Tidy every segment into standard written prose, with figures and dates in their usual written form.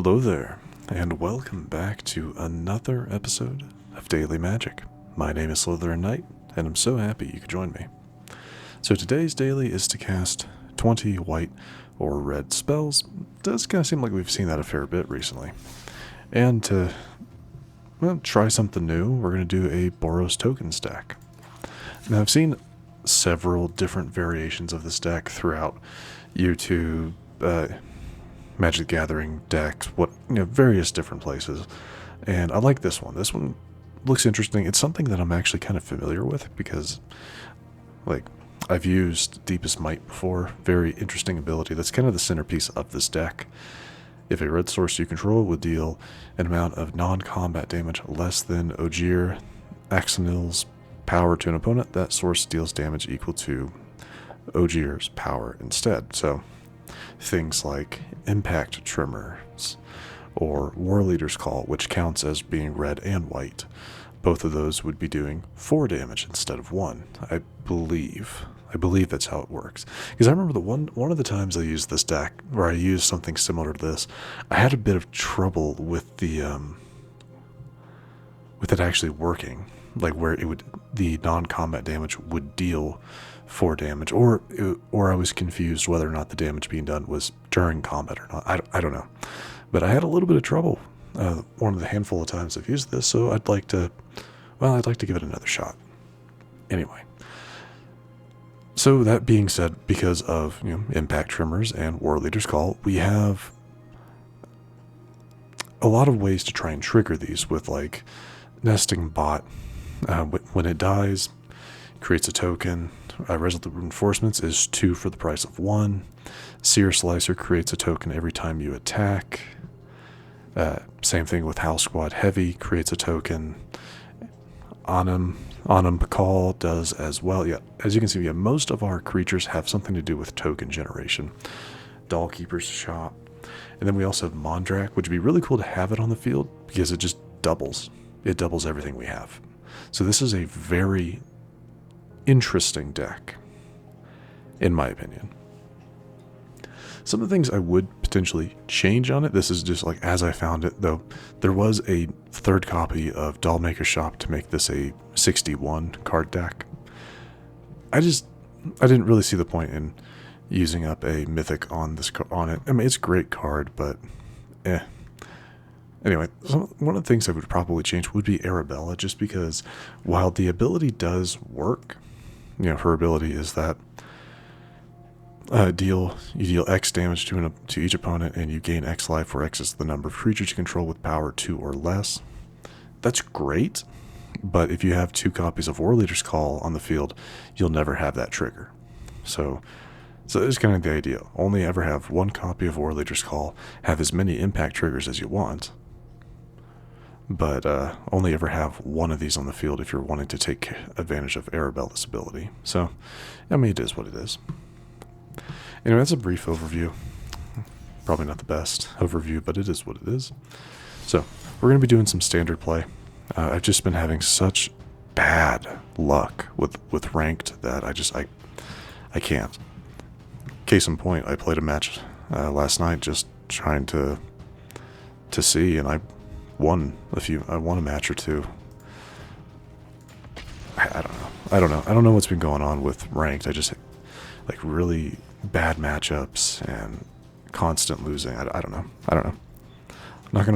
Hello there, and welcome back to another episode of Daily Magic. My name is SlytherinKnight, and I'm so happy you could join me. So today's daily is to cast 20 white or red spells. Does kind of seem like we've seen that a fair bit recently. And to, try something new, we're going to do a Boros Tokens deck. Now I've seen several different variations of this deck throughout YouTube, Magic the Gathering decks, various different places, and I like this one. This one looks interesting. It's something that I'm actually kind of familiar with because, I've used Deepest Might before. Very interesting ability. That's kind of the centerpiece of this deck. If a red source you control would deal an amount of non-combat damage less than Ojer, Axonil's power to an opponent, that source deals damage equal to Ojer's power instead. So things like Impact Tremors or Warleader's Call, which counts as being red and white. Both of those would be doing 4 damage instead of 1, I believe. I believe that's how it works. Because I remember one of the times I used this deck, where I used something similar to this, I had a bit of trouble with the with it actually working. Like where the non-combat damage would deal 4 damage, or I was confused whether or not the damage being done was during combat or not. I don't know, but I had a little bit of trouble one of the handful of times I've used this, so I'd like to give it another shot. Anyway, so that being said, because of Impact Tremors and Warleader's Call, we have a lot of ways to try and trigger these with nesting bot. When it dies, creates a token. Resolute Reinforcements is 2 for the price of 1. Searslicer creates a token every time you attack. Same thing with Howlsquad Heavy, creates a token. Anim Pakal does as well. Yeah, as you can see, most of our creatures have something to do with token generation. Dollkeeper's Shop. And then we also have Mondrak, which would be really cool to have it on the field because it just doubles. It doubles everything we have. So this is a very interesting deck, in my opinion. Some of the things I would potentially change on it, this is just as I found it, though. There was a 3rd copy of Dollmaker Shop to make this a 61 card deck. I didn't really see the point in using up a mythic on it. I mean, it's a great card, but Anyway, one of the things I would probably change would be Arabella, just because while the ability does work, her ability is that you deal X damage to each opponent and you gain X life, where X is the number of creatures you control with power 2 or less. That's great, but if you have 2 copies of Warleader's Call on the field, you'll never have that trigger. So it's kind of the idea. Only ever have 1 copy of Warleader's Call, have as many impact triggers as you want, but only ever have 1 of these on the field if you're wanting to take advantage of Arabella's ability. So, I mean, it is what it is. Anyway, that's a brief overview. Probably not the best overview, but it is what it is. So, we're going to be doing some standard play. I've just been having such bad luck with ranked that I can't. Case in point, I played a match last night just trying to see, and I won a match or 2. I don't know. I don't know what's been going on with ranked. I just really bad matchups and constant losing. I don't know. I'm not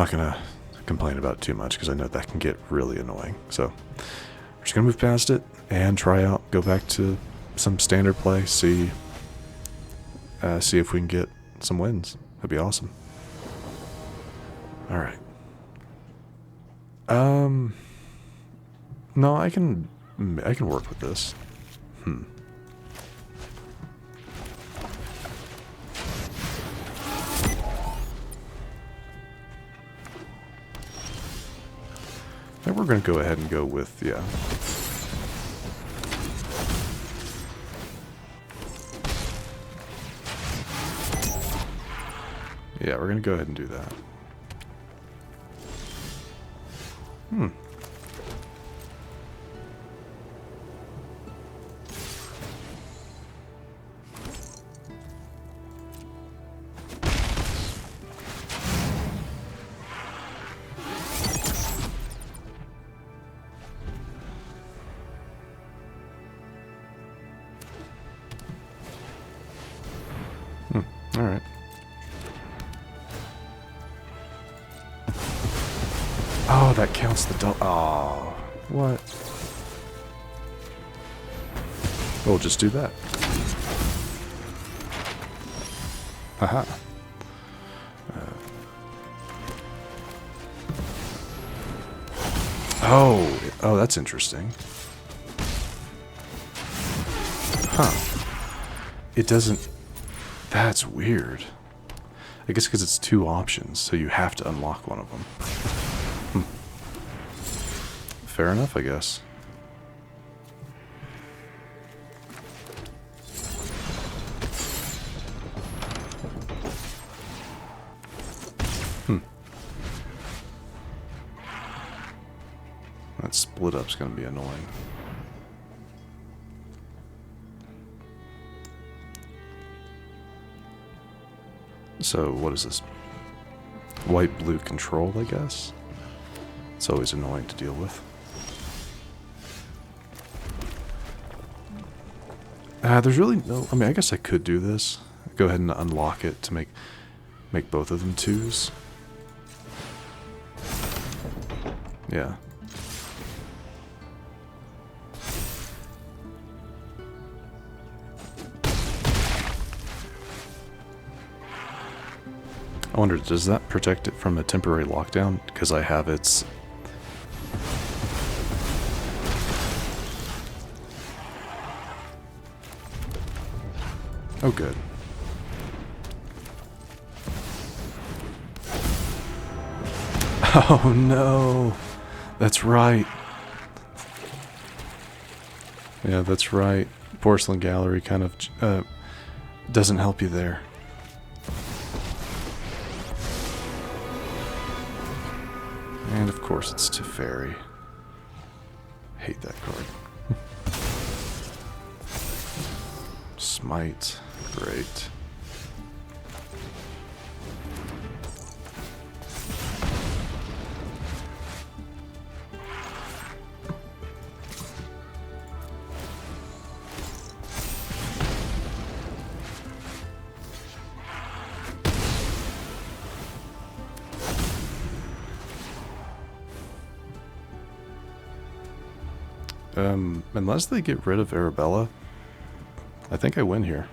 gonna complain about it too much because I know that can get really annoying. So we're just gonna move past it and go back to some standard play, see if we can get some wins. That'd be awesome. All right. No, I can work with this. I think we're going to go ahead and go with, yeah. Yeah, we're going to go ahead and do that. Oh, that counts the double. Oh, what? We'll just do that. Haha. Oh, that's interesting. Huh. It doesn't... That's weird. I guess because it's 2 options, so you have to unlock one of them. Fair enough, I guess. That split up's gonna be annoying. So, what is this? White-blue control, I guess? It's always annoying to deal with. There's really no... I mean, I guess I could do this. Go ahead and unlock it to make both of them 2s. Yeah. I wonder, does that protect it from a temporary lockdown? Because I have its... Oh, good. Oh, no. That's right. Yeah, that's right. Porcelain Gallery kind of doesn't help you there. And of course it's Teferi. Hate that card. Smite. Great. Unless they get rid of Arabella, I think I win here.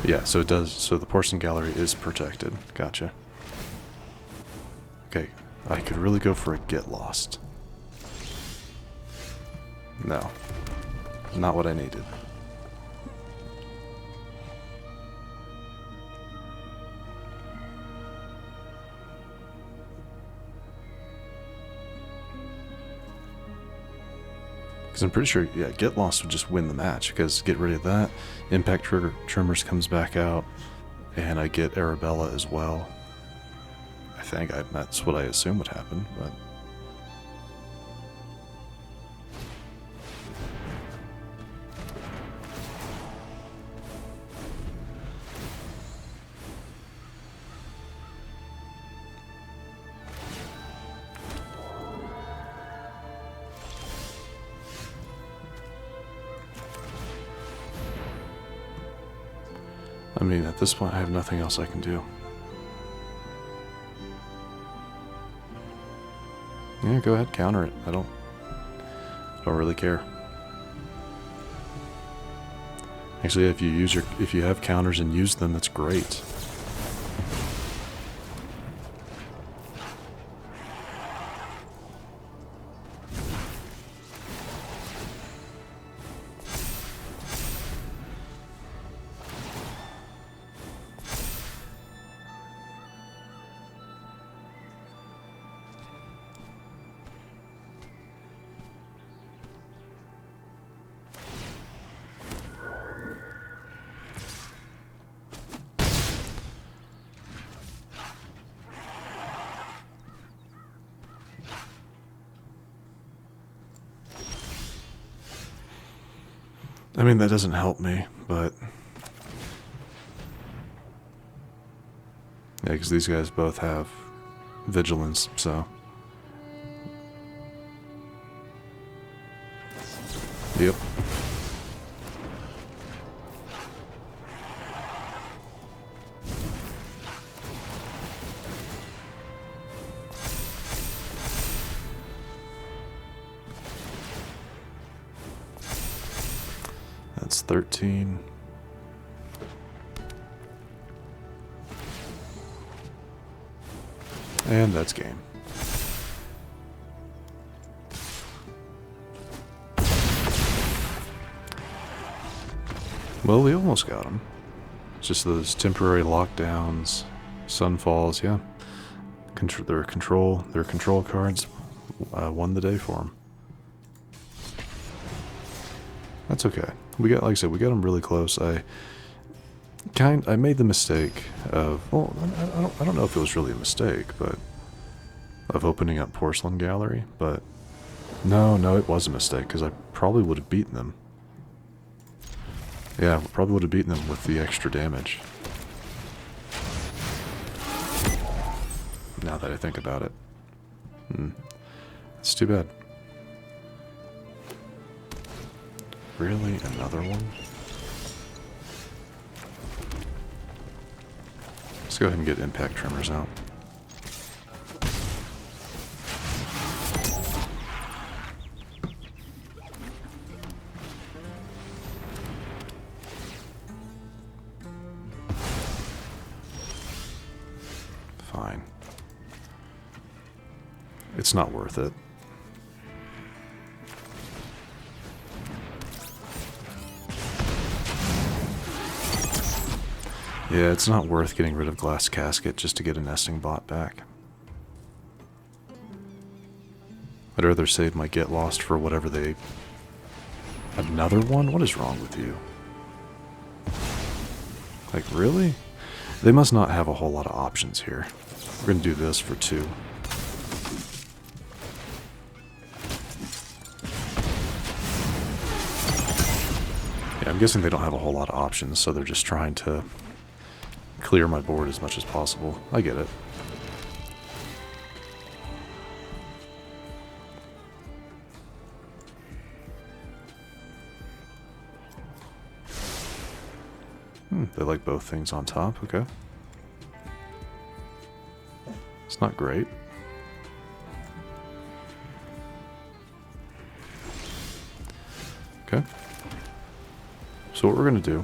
Yeah, so it does. So the Porcelain Gallery is protected. Gotcha. Okay, I could really go for a Get Lost. No, not what I needed. Because I'm pretty sure, yeah, Get Lost would just win the match, because get rid of that, Impact Tremors comes back out, and I get Arabella as well. I think that's what I assume would happen, but... I mean, at this point, I have nothing else I can do. Yeah, go ahead, counter it. I don't really care. Actually, if you have counters and use them, that's great. I mean, that doesn't help me, but... Yeah, because these guys both have vigilance, so... Yep. That's 13. And that's game. Well, we almost got him. It's just those temporary lockdowns, sunfalls, yeah. Their control cards won the day for him. That's okay. We got, like I said, we got him really close. I made the mistake of, well, I don't know if it was really a mistake, but of opening up Porcelain Gallery, but no, it was a mistake because I probably would have beaten them. Yeah, probably would have beaten them with the extra damage. Now that I think about it. It's too bad. Really? Another one? Let's go ahead and get Impact Tremors out. Fine. It's not worth it. Yeah, it's not worth getting rid of Glass Casket just to get a nesting bot back. I'd rather save my Get Lost for whatever they... Another one? What is wrong with you? Like, really? They must not have a whole lot of options here. We're gonna do this for 2. Yeah, I'm guessing they don't have a whole lot of options, so they're just trying to clear my board as much as possible. I get it. They like both things on top, okay. It's not great. Okay. So what we're going to do,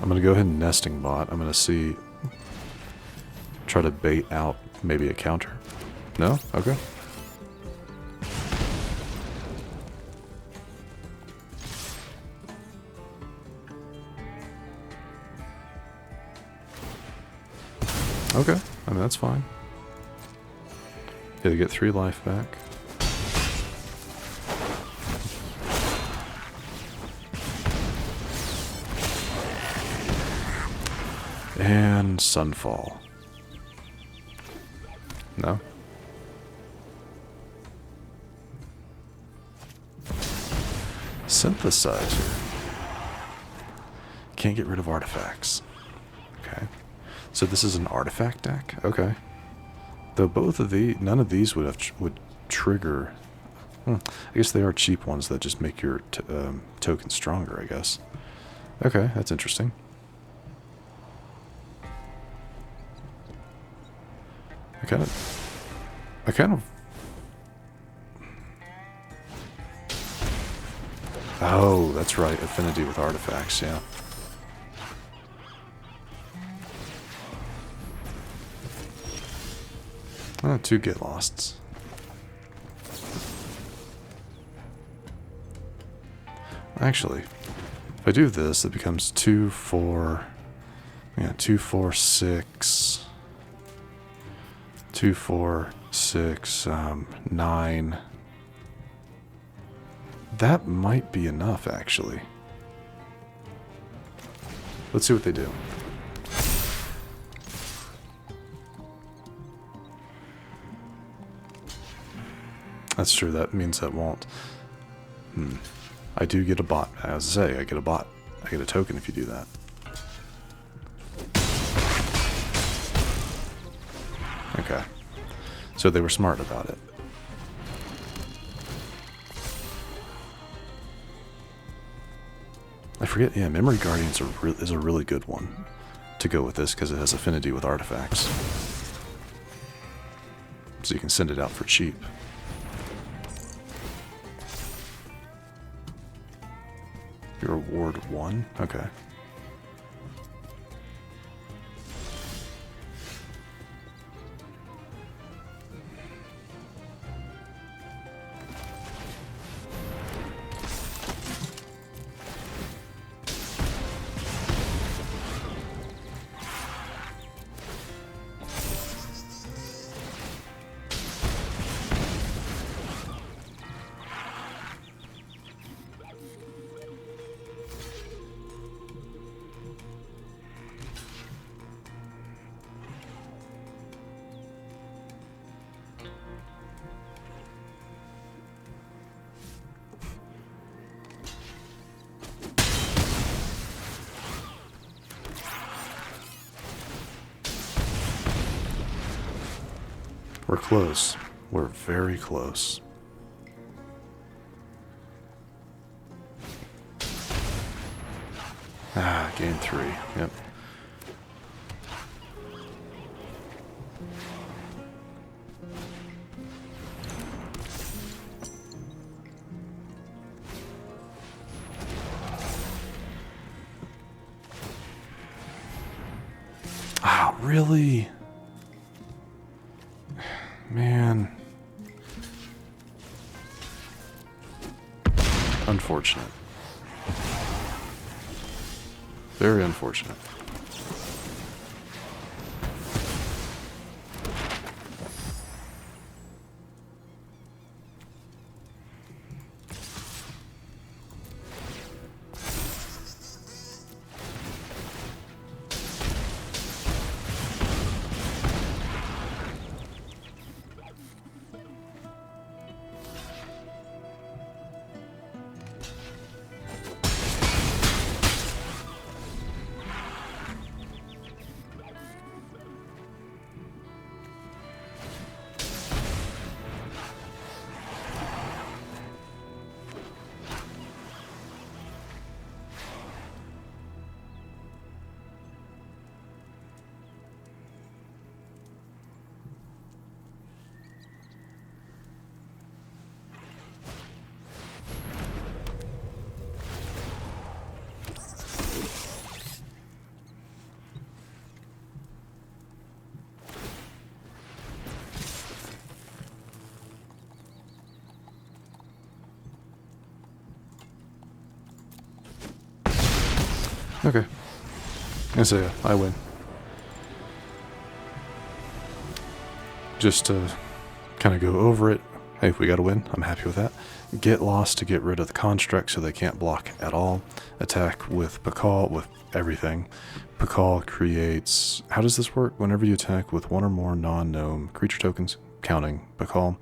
I'm going to go ahead and nesting bot. I'm going to try to bait out maybe a counter. No? Okay. Okay, I mean, that's fine. Yeah, they get 3 life back. And Sunfall. No? Synthesizer. Can't get rid of artifacts. Okay. So this is an artifact deck? Okay. Though both of none of these would trigger... I guess they are cheap ones that just make your token stronger, I guess. Okay, that's interesting. I kind of... Oh, that's right. Affinity with artifacts, yeah. Oh, 2 Get Losts. Actually, if I do this, it becomes 2, 4... Yeah, 2, 4, 6... 2, 4, 6, 9... That might be enough, actually. Let's see what they do. That's true, that means that won't. I do get a bot. As I say, I get a bot. I get a token if you do that. Okay. So they were smart about it. I forget, yeah, Memory Guardians is a really good one to go with this because it has affinity with artifacts. So you can send it out for cheap. Your reward 1? Okay. We're close. We're very close. Ah, gain 3. Yep. Ah, really? Man. Unfortunate. Very unfortunate. Okay. And so yeah, I win. Just to kind of go over it. Hey, we got to win. I'm happy with that. Get lost to get rid of the construct so they can't block at all. Attack with Pakal, with everything. Pakal creates... How does this work? Whenever you attack with one or more non-gnome creature tokens, counting Pakal,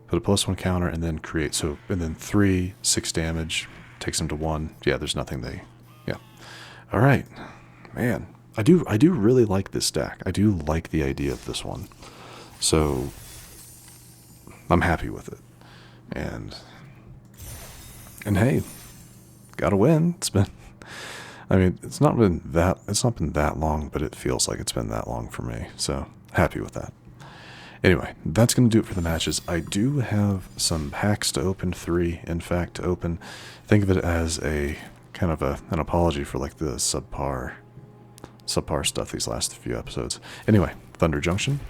put a +1 counter and then create... So, and then 3, 6 damage, takes them to 1. Yeah, there's nothing they... Yeah. Alright. Man. I do really like this deck. I do like the idea of this one. So... I'm happy with it. And hey, gotta win. It's been, I mean, it's not been that long, but it feels like it's been that long for me. So happy with that. Anyway, that's going to do it for the matches. I do have some packs to open, 3 in fact to open. Think of it as a kind of an apology for like the subpar stuff these last few episodes. Anyway, Thunder Junction.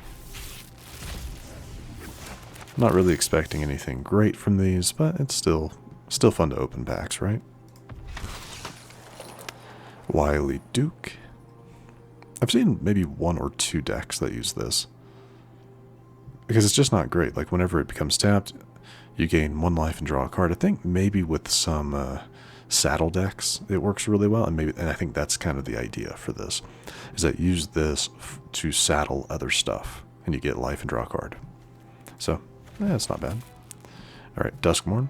Not really expecting anything great from these, but it's still fun to open packs, right? Wily Duke. I've seen maybe 1 or 2 decks that use this. Because it's just not great. Like, whenever it becomes tapped, you gain 1 life and draw a card. I think maybe with some saddle decks, it works really well. And I think that's kind of the idea for this. Is that you use this to saddle other stuff. And you get life and draw a card. So... yeah, it's not bad. Alright, Duskmourn.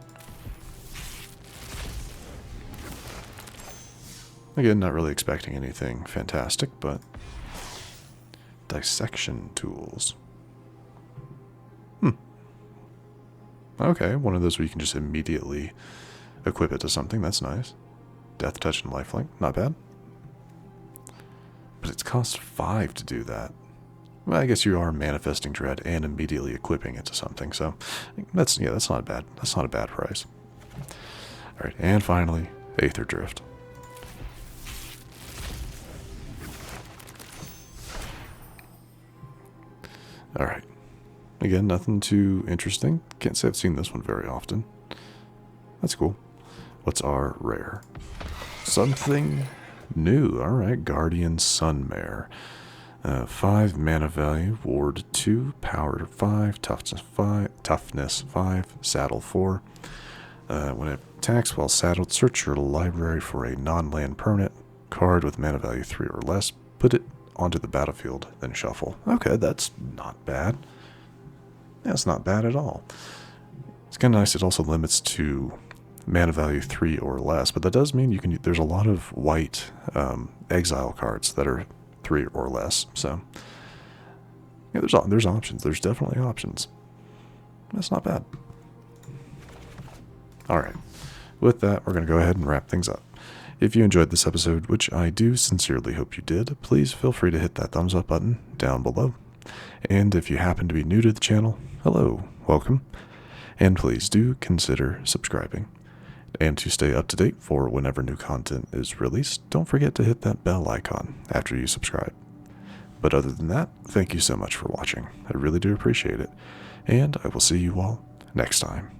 Again, not really expecting anything fantastic, but... Dissection Tools. Okay, one of those where you can just immediately equip it to something. That's nice. Death Touch and Lifelink. Not bad. But it's cost 5 to do that. Well, I guess you are manifesting dread and immediately equipping it to something, so that's not bad. That's not a bad price. All right, and finally, Aether Drift. Alright. Again, nothing too interesting. Can't say I've seen this one very often. That's cool. What's our rare? Something new. Alright, Guardian Sunmare. 5 mana value, ward 2, power 5, toughness 5, saddle 4. When it attacks while saddled, search your library for a non-land permanent card with mana value 3 or less. Put it onto the battlefield, then shuffle. Okay, that's not bad. That's not bad at all. It's kind of nice. It also limits to mana value 3 or less, but that does mean you can. There's a lot of white exile cards that are 3 or less. So yeah, there's options. There's definitely options. That's not bad. All right. With that, we're going to go ahead and wrap things up. If you enjoyed this episode, which I do sincerely hope you did, please feel free to hit that thumbs up button down below. And if you happen to be new to the channel, hello, welcome. And please do consider subscribing. And to stay up to date for whenever new content is released, don't forget to hit that bell icon after you subscribe. But other than that, thank you so much for watching. I really do appreciate it. And I will see you all next time.